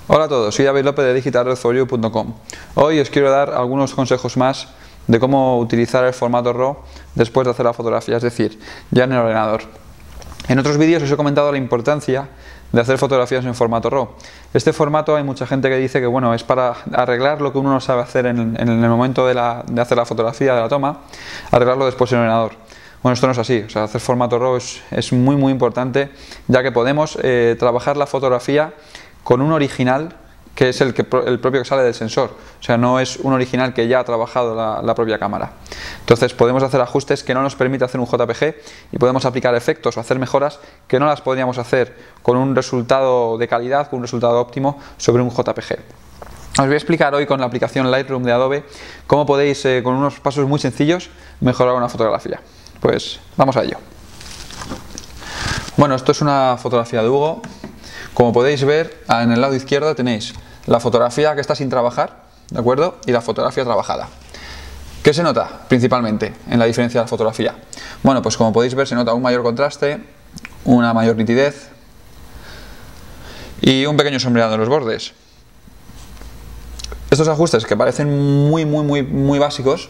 Hola a todos, soy David López de digitalredforyou.com. Hoy os quiero dar algunos consejos más de cómo utilizar el formato RAW después de hacer la fotografía, es decir, ya en el ordenador. En otros vídeos os he comentado la importancia de hacer fotografías en formato RAW. Este formato hay mucha gente que dice que bueno, es para arreglar lo que uno no sabe hacer en el momento de hacer la fotografía, de la toma, arreglarlo después en el ordenador. Bueno, esto no es así, o sea, hacer formato RAW es muy importante, ya que podemos trabajar la fotografía con un original que es el propio que sale del sensor, o sea, no es un original que ya ha trabajado la propia cámara. Entonces podemos hacer ajustes que no nos permite hacer un JPG y podemos aplicar efectos o hacer mejoras que no las podríamos hacer con un resultado de calidad, con un resultado óptimo sobre un JPG. Os voy a explicar hoy con la aplicación Lightroom de Adobe cómo podéis, con unos pasos muy sencillos, mejorar una fotografía. Pues vamos a ello. Bueno, esto es una fotografía de Hugo. Como podéis ver, en el lado izquierdo tenéis la fotografía que está sin trabajar, ¿de acuerdo? Y la fotografía trabajada. ¿Qué se nota principalmente en la diferencia de la fotografía? Bueno, pues como podéis ver se nota un mayor contraste, una mayor nitidez y un pequeño sombreado en los bordes. Estos ajustes que parecen muy básicos,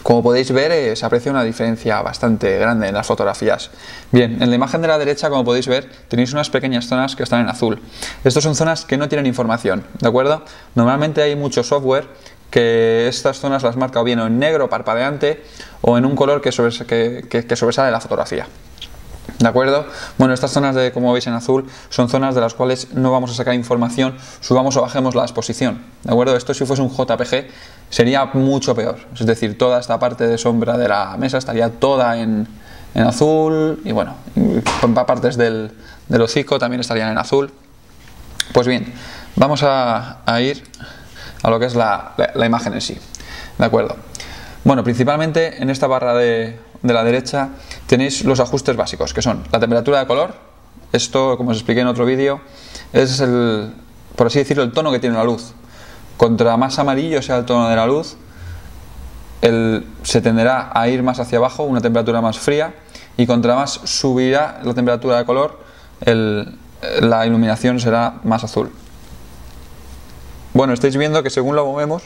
como podéis ver, se aprecia una diferencia bastante grande en las fotografías. Bien, en la imagen de la derecha, como podéis ver, tenéis unas pequeñas zonas que están en azul. Estas son zonas que no tienen información, ¿de acuerdo? Normalmente hay mucho software que estas zonas las marca o bien en negro parpadeante o en un color que sobresale de la fotografía. ¿De acuerdo? Bueno, estas zonas como veis en azul son zonas de las cuales no vamos a sacar información, subamos o bajemos la exposición. ¿De acuerdo? Esto si fuese un JPG sería mucho peor. Es decir, toda esta parte de sombra de la mesa estaría toda en azul y bueno, partes del hocico también estarían en azul. Pues bien, vamos a ir a lo que es la imagen en sí. ¿De acuerdo? Bueno, principalmente en esta barra de la derecha tenéis los ajustes básicos, que son la temperatura de color. Esto, como os expliqué en otro vídeo, es por así decirlo, el tono que tiene la luz. Contra más amarillo sea el tono de la luz, se tenderá a ir más hacia abajo, una temperatura más fría, y contra más subirá la temperatura de color, la iluminación será más azul. Bueno, estáis viendo que según lo movemos,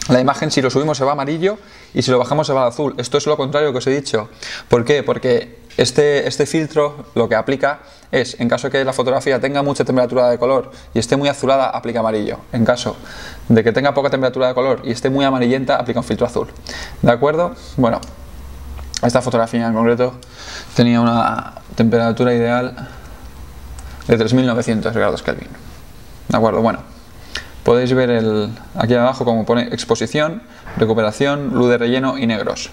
la imagen, si lo subimos se va amarillo y si lo bajamos se va al azul. Esto es lo contrario que os he dicho. ¿Por qué? Porque este filtro lo que aplica es, en caso de que la fotografía tenga mucha temperatura de color y esté muy azulada, aplica amarillo. En caso de que tenga poca temperatura de color y esté muy amarillenta, aplica un filtro azul. ¿De acuerdo? Bueno, esta fotografía en concreto tenía una temperatura ideal de 3900 grados Kelvin. ¿De acuerdo? Bueno, podéis ver aquí abajo como pone exposición, recuperación, luz de relleno y negros.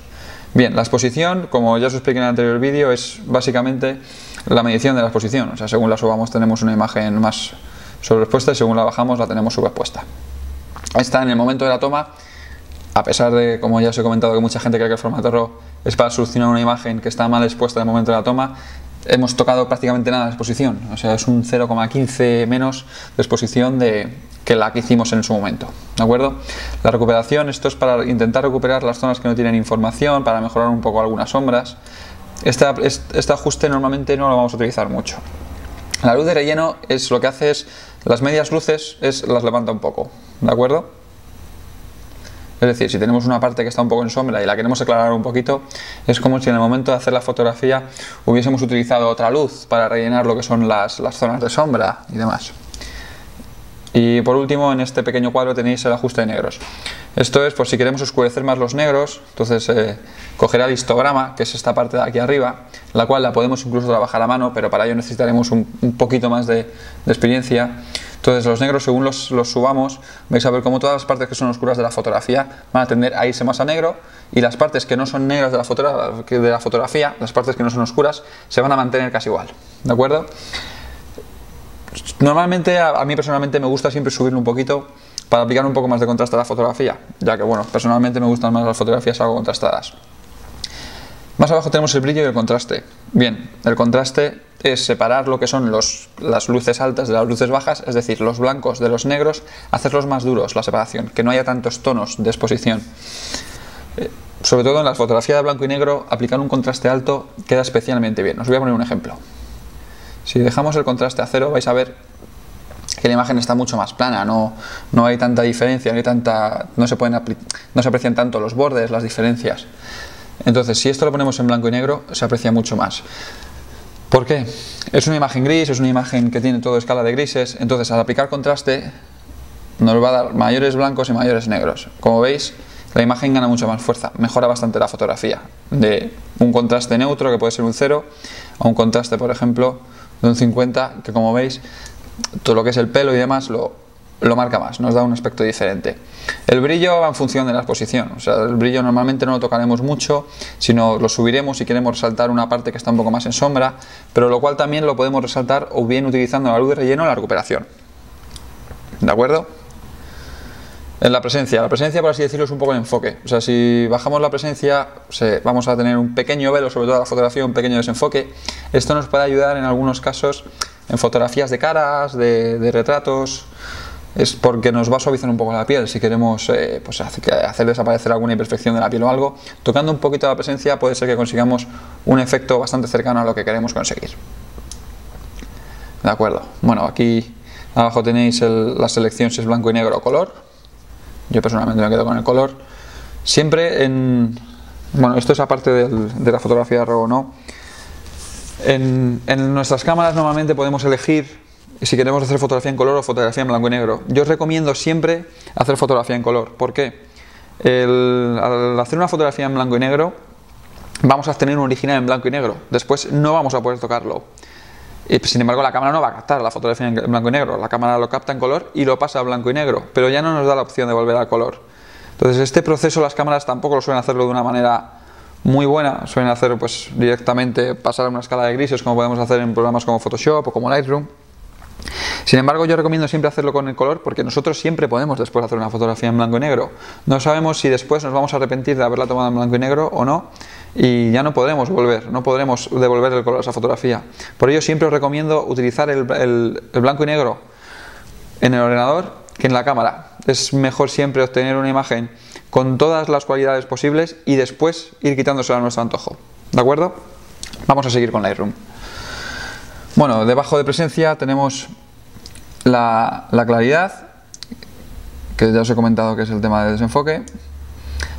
Bien, la exposición, como ya os expliqué en el anterior vídeo, es básicamente la medición de la exposición. O sea, según la subamos tenemos una imagen más sobreexpuesta y según la bajamos la tenemos subexpuesta. Esta en el momento de la toma, a pesar de, como ya os he comentado, que mucha gente cree que el formato RAW es para solucionar una imagen que está mal expuesta en el momento de la toma, hemos tocado prácticamente nada de exposición, o sea, es un 0,15 menos de exposición que la que hicimos en su momento, ¿de acuerdo? La recuperación, esto es para intentar recuperar las zonas que no tienen información, para mejorar un poco algunas sombras. Este ajuste normalmente no lo vamos a utilizar mucho. La luz de relleno es lo que hace es, las medias luces las levanta un poco, ¿de acuerdo? Es decir, si tenemos una parte que está un poco en sombra y la queremos aclarar un poquito, es como si en el momento de hacer la fotografía hubiésemos utilizado otra luz para rellenar lo que son las zonas de sombra y demás. Y por último, en este pequeño cuadro tenéis el ajuste de negros. Esto es por si queremos oscurecer más los negros, entonces cogerá el histograma, que es esta parte de aquí arriba, la cual la podemos incluso trabajar a mano, pero para ello necesitaremos un poquito más de experiencia. Entonces los negros, según los subamos, vais a ver como todas las partes que son oscuras de la fotografía van a tender a irse más a negro, y las partes que no son negras de la fotografía, las partes que no son oscuras, se van a mantener casi igual, ¿de acuerdo? Normalmente, a mí personalmente me gusta siempre subirlo un poquito para aplicar un poco más de contraste a la fotografía, ya que bueno, personalmente me gustan más las fotografías algo contrastadas. Más abajo tenemos el brillo y el contraste. Bien, el contraste es separar lo que son las luces altas de las luces bajas, es decir, los blancos de los negros, hacerlos más duros, la separación, que no haya tantos tonos de exposición. Sobre todo en la fotografía de blanco y negro, aplicar un contraste alto queda especialmente bien. Os voy a poner un ejemplo. Si dejamos el contraste a 0, vais a ver que la imagen está mucho más plana, no hay tanta diferencia, no se aprecian tanto los bordes, las diferencias. Entonces, si esto lo ponemos en blanco y negro, se aprecia mucho más. ¿Por qué? Es una imagen gris, es una imagen que tiene toda escala de grises, entonces al aplicar contraste nos va a dar mayores blancos y mayores negros. Como veis, la imagen gana mucha más fuerza, mejora bastante la fotografía, de un contraste neutro que puede ser un 0 a un contraste, por ejemplo, de un 50, que como veis, todo lo que es el pelo y demás lo marca más, nos da un aspecto diferente. El brillo va en función de la exposición, o sea, el brillo normalmente no lo tocaremos mucho, sino lo subiremos si queremos resaltar una parte que está un poco más en sombra, pero lo cual también lo podemos resaltar o bien utilizando la luz de relleno o la recuperación. ¿De acuerdo? En la presencia por así decirlo es un poco el enfoque, o sea, si bajamos la presencia vamos a tener un pequeño velo, sobre todo la fotografía, un pequeño desenfoque. Esto nos puede ayudar en algunos casos en fotografías de caras, de retratos, es porque nos va a suavizar un poco la piel si queremos pues hacer desaparecer alguna imperfección de la piel o algo. Tocando un poquito la presencia puede ser que consigamos un efecto bastante cercano a lo que queremos conseguir. De acuerdo, bueno, aquí abajo tenéis la selección si es blanco y negro o color. Yo personalmente me quedo con el color. Siempre bueno, esto es aparte de la fotografía de RAW o no. En nuestras cámaras normalmente podemos elegir si queremos hacer fotografía en color o fotografía en blanco y negro. Yo os recomiendo siempre hacer fotografía en color. ¿Por qué? Al hacer una fotografía en blanco y negro vamos a tener un original en blanco y negro. Después no vamos a poder tocarlo. Sin embargo, la cámara no va a captar la fotografía en blanco y negro, la cámara lo capta en color y lo pasa a blanco y negro, pero ya no nos da la opción de volver al color. Entonces este proceso las cámaras tampoco lo suelen hacerlo de una manera muy buena, suelen hacer pues directamente pasar a una escala de grises como podemos hacer en programas como Photoshop o como Lightroom. Sin embargo, yo recomiendo siempre hacerlo con el color porque nosotros siempre podemos después hacer una fotografía en blanco y negro. No sabemos si después nos vamos a arrepentir de haberla tomado en blanco y negro o no y ya no podremos devolver el color a esa fotografía. Por ello siempre os recomiendo utilizar el blanco y negro en el ordenador que en la cámara. Es mejor siempre obtener una imagen con todas las cualidades posibles y después ir quitándosela a nuestro antojo. ¿De acuerdo? Vamos a seguir con Lightroom. Bueno, debajo de presencia tenemos la claridad, que ya os he comentado que es el tema de desenfoque,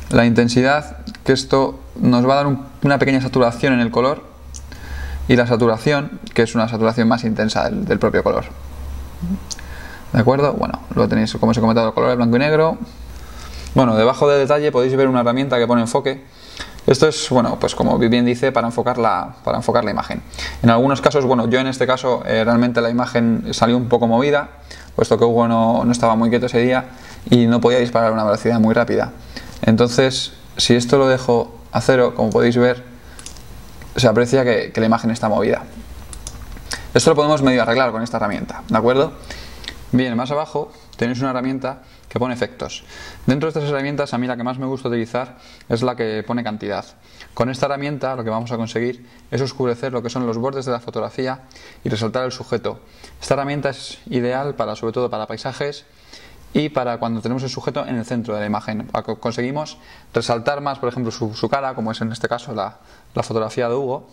la intensidad, que esto nos va a dar una pequeña saturación en el color, y la saturación, que es una saturación más intensa del propio color. ¿De acuerdo? Bueno, lo tenéis, como os he comentado, el color es blanco y negro. Bueno, debajo de detalle podéis ver una herramienta que pone enfoque. Esto es, bueno, pues como bien dice, para enfocar la imagen. En algunos casos, bueno, yo en este caso realmente la imagen salió un poco movida, puesto que Hugo no estaba muy quieto ese día y no podía disparar a una velocidad muy rápida. Entonces, si esto lo dejo a 0, como podéis ver, se aprecia que la imagen está movida. Esto lo podemos medio arreglar con esta herramienta, ¿de acuerdo? Bien, más abajo tenéis una herramienta que pone efectos. Dentro de estas herramientas, a mí la que más me gusta utilizar es la que pone cantidad. Con esta herramienta lo que vamos a conseguir es oscurecer lo que son los bordes de la fotografía y resaltar el sujeto. Esta herramienta es ideal sobre todo para paisajes y para cuando tenemos el sujeto en el centro de la imagen. Conseguimos resaltar más, por ejemplo, su cara, como es en este caso la fotografía de Hugo.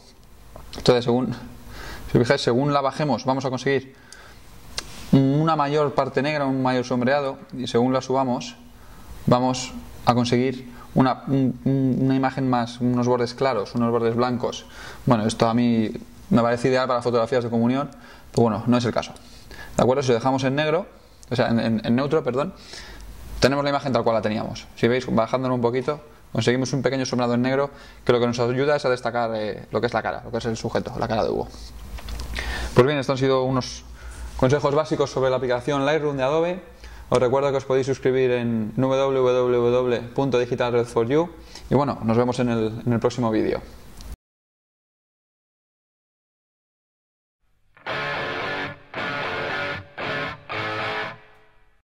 Entonces, si fijáis, según la bajemos, vamos a conseguir una mayor parte negra, un mayor sombreado, y según la subamos vamos a conseguir una imagen más, unos bordes claros, unos bordes blancos. Bueno, esto a mí me parece ideal para fotografías de comunión, pero bueno, no es el caso. ¿De acuerdo? Si lo dejamos en negro, o sea, en neutro, perdón, tenemos la imagen tal cual la teníamos. Si veis, bajándolo un poquito, conseguimos un pequeño sombreado en negro que lo que nos ayuda es a destacar lo que es la cara, lo que es el sujeto, la cara de Hugo. Pues bien, estos han sido unos consejos básicos sobre la aplicación Lightroom de Adobe. Os recuerdo que os podéis suscribir en www.digitalred4u y bueno, nos vemos en el próximo vídeo.